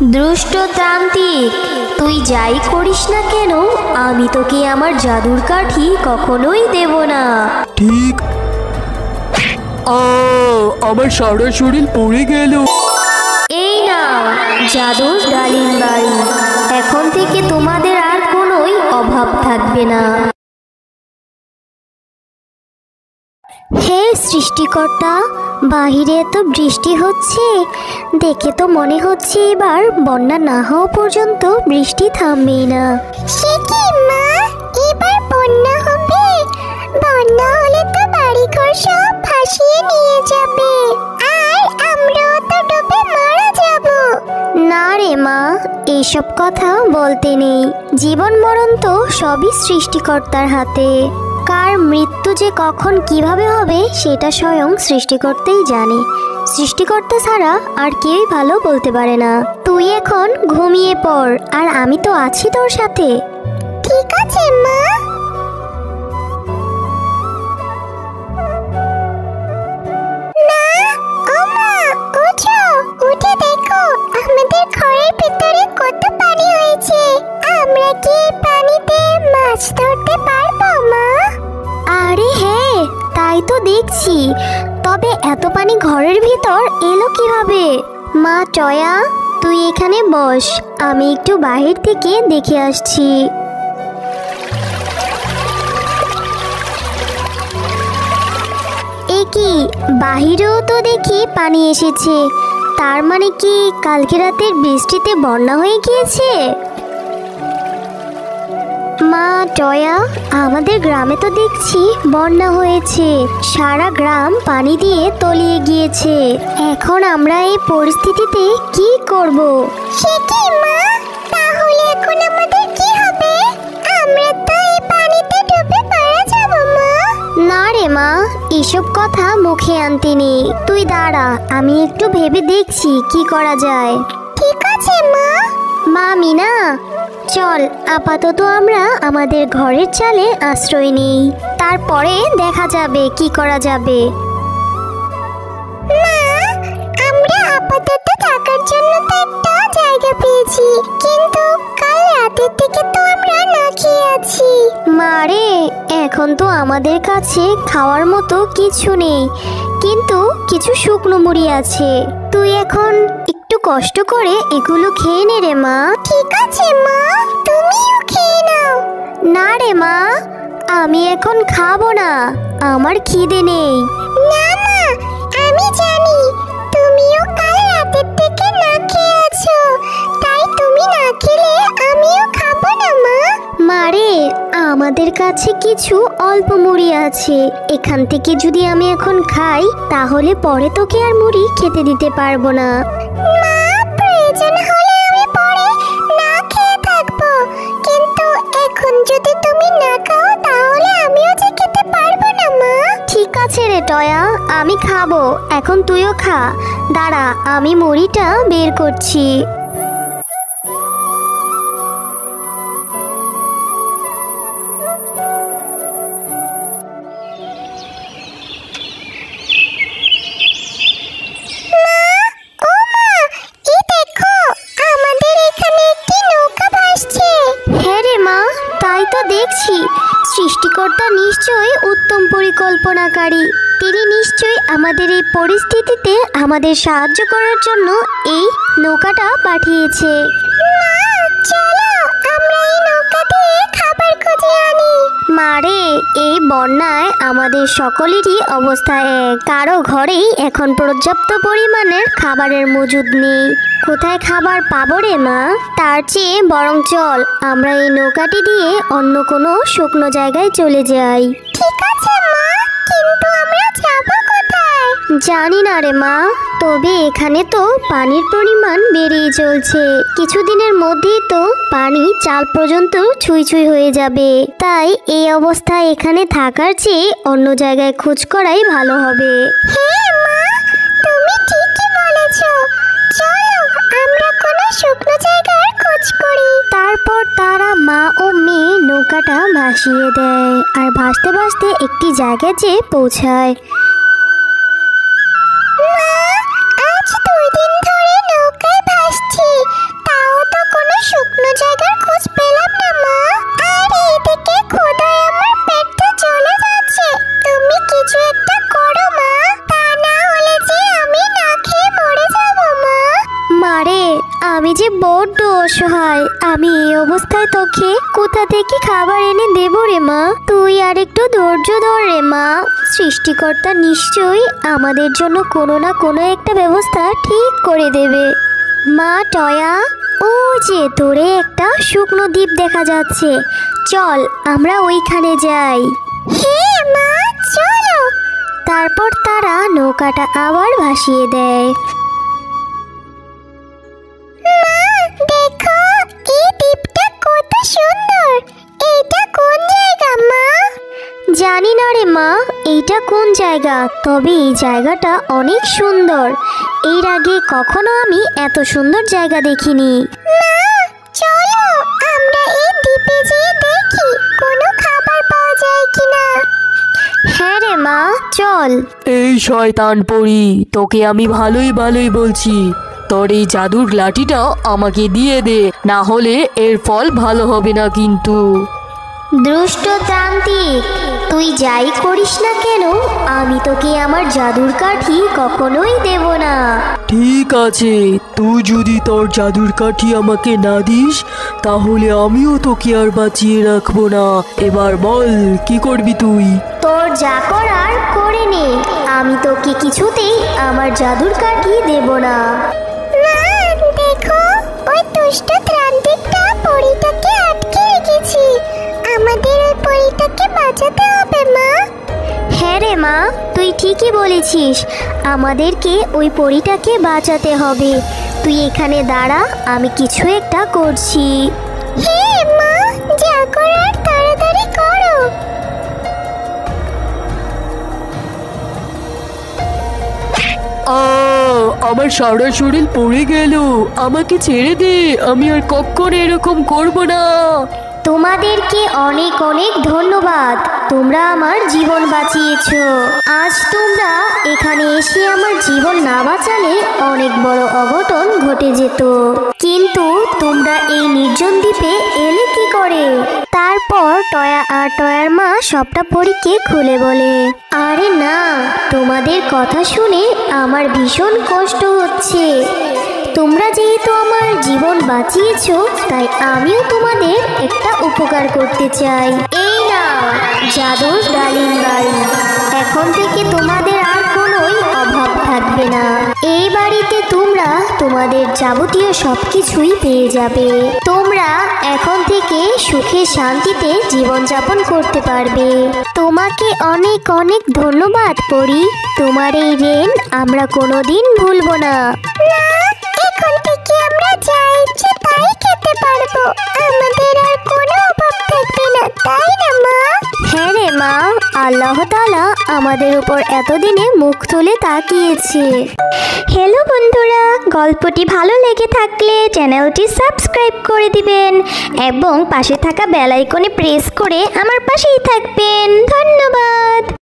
দুষ্টতান্ত্রিক, তুই যাই করিস না কেন আমি তোকে আমার জাদুর কাঠি কখনোই দেব না। ঠিক। আমার সারা শরীর পড়ে গেল। এই নাও জাদুর ডালিম বাড়ি, এখন থেকে তোমাদের আর কোনোই অভাব থাকবে না। হে সৃষ্টিকর্তা, বাহিরে এত বৃষ্টি হচ্ছে, দেখে তো মনে হচ্ছে এবার বন্যা না হওয়া পর্যন্ত বৃষ্টি থামবেই না। সে কি মা, এবার বন্যা হবে? বন্যা হলে তো বাড়িঘর সব ভাসিয়ে নিয়ে যাবে, আর আমরাও তো ডুবে মারা যাব। না রে মা, এইসব কথা বলতে নেই। জীবন মরণ তো সবই সৃষ্টিকর্তার হাতে। কার মৃত্যু যে কখন কিভাবে হবে সেটা স্বয়ং সৃষ্টিকর্তাই জানে। সৃষ্টিকর্তা ছাড়া আর কেউই ভালো বলতে পারে না। তুই এখন ঘুমিয়ে পড়, আর আমি তো আছি তোর সাথে। ঠিক আছে মা। মা, ও মা, ওঠো, উঠে দেখো আমাদের ঘরের ভিতরে কত পানি হয়েছে। আমরা কি এই পানিতে মাছ ধরতে পারবো মা? আরে হ্যাঁ, তাই তো দেখছি। তবে এত পানি ঘরের ভিতর এলো কিভাবে? মা টয়া, তুই এখানে বস, আমি একটু বাহির থেকে দেখে আসছি। এ কি, বাহিরেও তো দেখি পানি এসেছে। তার মানে কি কালকে রাতের বৃষ্টিতে বন্যা হয়ে গিয়েছে? মা টয়া, আমাদের গ্রামে তো দেখছি বন্যা হয়েছে, সারা গ্রাম পানি দিয়ে তলিয়ে গিয়েছে। এখন আমরা এই পরিস্থিতিতে কি করব? সে কি মা, তাহলে এখন আমাদের কি হবে? আমরা তো এই পানিতে ডুবে মারা যাব মা। না রে মা, এসব কথা মুখে আনতে নেই। তুই দাঁড়া, আমি একটু ভেবে দেখছি কি করা যায়। ঠিক আছে মা। মা মিনা, চল আপাতত আমরা আমাদের ঘরের চালে আশ্রয় নিই, তারপরে দেখা যাবে কি করা যাবে। মা, আমরা আপাতত থাকার জন্য তো একটা জায়গা পেয়েছি, কিন্তু কাল রাতের থেকে তো আমরা না খেয়ে আছি। মারে, এখন তো আমাদের কাছে খাওয়ার মতো কিছু নেই, কিন্তু কিছু শুকনো মুড়ি আছে। তুই এখন একটু কষ্ট করে এগুলো খেয়ে নে রে মা। ঠিক আছে মা, তুমিও খেয়ে নাও। না রে মা, আমি এখন খাবো না, আমার খিদে নেই। না মা, আমি জানি তুমিও কাল রাতের থেকে না খেয়ে আছো, তাই তুমি না খেলে আমিও খাবো না মা। মারে, আমাদের কাছে কিছু অল্প মুড়ি আছে, এখান থেকে যদি আমি এখন খাই তাহলে পরে তোকে আর মুড়ি খেতে দিতে পারবো না। মা, প্রয়োজন হলে আমি পরে না খেয়ে থাকবো, কিন্তু এখন যদি তুমি না খাও তাহলে আমিও যে খেতে পারবো না মা। ঠিক আছে রে টয়া, আমি খাবো, এখন তুইও খা। দাঁড়া, আমি মুড়িটা বের করছি। হ্যাঁ রে মা, তাই তো দেখছি। সৃষ্টিকর্তা নিশ্চয়ই উত্তম পরিকল্পনাকারী। তিনি নিশ্চয়ই আমাদের এই পরিস্থিতিতে আমাদের সাহায্য করার জন্য এই নৌকাটা পাঠিয়েছে। চলো আমরা এই নৌকা দিয়ে খাবার খুঁজে আনি। মারে, এই বন্যায় আমাদের সকলেরই অবস্থা এক। কারো ঘরেই এখন পর্যাপ্ত পরিমাণের খাবারের মজুদ নেই। কোথায় খাবার পাবো রে মা? তার চেয়ে বরং চল আমরা এই নৌকাটি দিয়ে অন্য কোনো শুকনো জায়গায় চলে যাই। ঠিক আছে মা, কিন্তু আমরা যাব কোথায়? জানি না রে মা, তবে এখানে তো পানির পরিমাণ বেড়েই চলছে। কিছুদিনের মধ্যেই তো পানি চাল পর্যন্ত ছুঁই ছুঁই হয়ে যাবে। তাই এই অবস্থায় এখানে থাকার চেয়ে অন্য জায়গায় খোঁজ করাই ভালো হবে। হ্যাঁ মা, তুমি ঠিকই বলেছো। চলো আমরা কোনো শুকনো জায়গার খোঁজ করি। তারপর তারা মা ও মেয়ে নৌকাটা ভাসিয়ে দেয়, আর ভাসতে ভাসতে একটি জায়গায় যেয়ে পৌঁছায়। মা, আজ 2 দিন ধরে নৌকায় ভাসছি, আমি যে বড্ড অসহায়। আমি এই অবস্থায় তোকে কোথা থেকে খাবার এনে দেব রে মা? তুই আর একটু ধৈর্য ধর রে মা। সৃষ্টিকর্তা নিশ্চয়ই আমাদের জন্য কোনো না কোনো একটা ব্যবস্থা ঠিক করে দেবে। মা টয়া, ও যে দূরে একটা শুকনো দ্বীপ দেখা যাচ্ছে, চল আমরা ওইখানে যাই। হ্যাঁ মা, চলো। তারপর তারা নৌকাটা আবার ভাসিয়ে দেয়। মা দেখো, এই দ্বীপটা কত সুন্দর। এটা কোন জায়গা মা? জানি না রে মা, এইটা কোন জায়গা, তবে এই জায়গাটা অনেক সুন্দর। এর আগে কখনো আমি এত সুন্দর জায়গা দেখিনি। মা চলো, আমরা এই দ্বীপে যেয়ে দেখি কোনো খাবার পাওয়া যায় কিনা। হ্যাঁ রে মা, চল। এই শয়তান পরী, তোকে আমি ভালোই ভালোই বলছি, তোর এই জাদুর লাঠিটা আমাকে দিয়ে দে, না হলে এর ফল ভালো হবে না কিন্তু। দুষ্ট তান্ত্রিক, তুই যাই করিস না কেন, আমি তোকে আমার জাদুর কাঠি কখনোই দেব না। ঠিক আছে, তুই যদি তোর জাদুর কাঠি আমাকে না দিস তাহলে আমিও তোকে আর বাঁচিয়ে রাখবো না। এবার বল কি করবি তুই? তোর যা করার করে নে, আমি তোকে কিছুতেই আমার জাদুর কাঠি দেব না। মা দেখো, ওই দুষ্ট তান্ত্রিকটা পরীটাকে আটকে রেখেছি। আমাদের ওই পরীটাকে বাঁচাতে হবে মা। হ্যাঁ রে মা, তুই ঠিকই বলেছিস, আমাদেরকে ওই পরীটাকে বাঁচাতে হবে। তুই এখানে দাঁড়া, আমি কিছু একটা করছি। হ্যাঁ মা, যা করার তাড়াতাড়ি করো। আমার সারা শরীর পড়ে গেল, আমাকে ছেড়ে দে, আমি আর কখনো এরকম করব না। তোমাদেরকে অনেক অনেক ধন্যবাদ, তোমরা আমার জীবন বাঁচিয়েছো। আজ তোমরা এখানে এসে আমার জীবন না বাঁচালে অনেক বড় অঘটন ঘটে যেত। কিন্তু তোমরা এই নির্জন দ্বীপে এলে কি করে? তারপর টয়া আর টয়ার মা সবটা পরীকে খুলে বলে, আরে না, তোমাদের কথা শুনে আমার ভীষণ কষ্ট হচ্ছে। তোমরা যেহেতু আমার জীবন বাঁচিয়েছো, তাই আমিও তোমাদের একটা উপকার করতে চাই। এই নাও জাদুর ডালিম বাড়ি, এখন থেকে তোমাদের আর কোনোই অভাব থাকবে না। এই বাড়িতে তোমরা তোমাদের যাবতীয় সবকিছুই পেয়ে যাবে। তোমরা এখন থেকে সুখে শান্তিতে জীবনযাপন করতে পারবে। তোমাকে অনেক অনেক ধন্যবাদ পরি, তোমার এই ঋণ আমরা কোনোদিন ভুলবো না। না, এখন থেকে আমরা যা ইচ্ছে তাই খেতে পারবো। আমাদের আর কোনো অভাব থাকবে না, তাই না মা? হ্যাঁ রে মা, আল্লাহ তাআলা আমাদের উপর এতদিনে মুখ তুলে তাকিয়েছে। হ্যালো বন্ধুরা, গল্পটি ভালো লেগে থাকলে চ্যানেলটি সাবস্ক্রাইব করে দিবেন এবং পাশে থাকা বেল আইকনে প্রেস করে আমার পাশেই থাকবেন। ধন্যবাদ।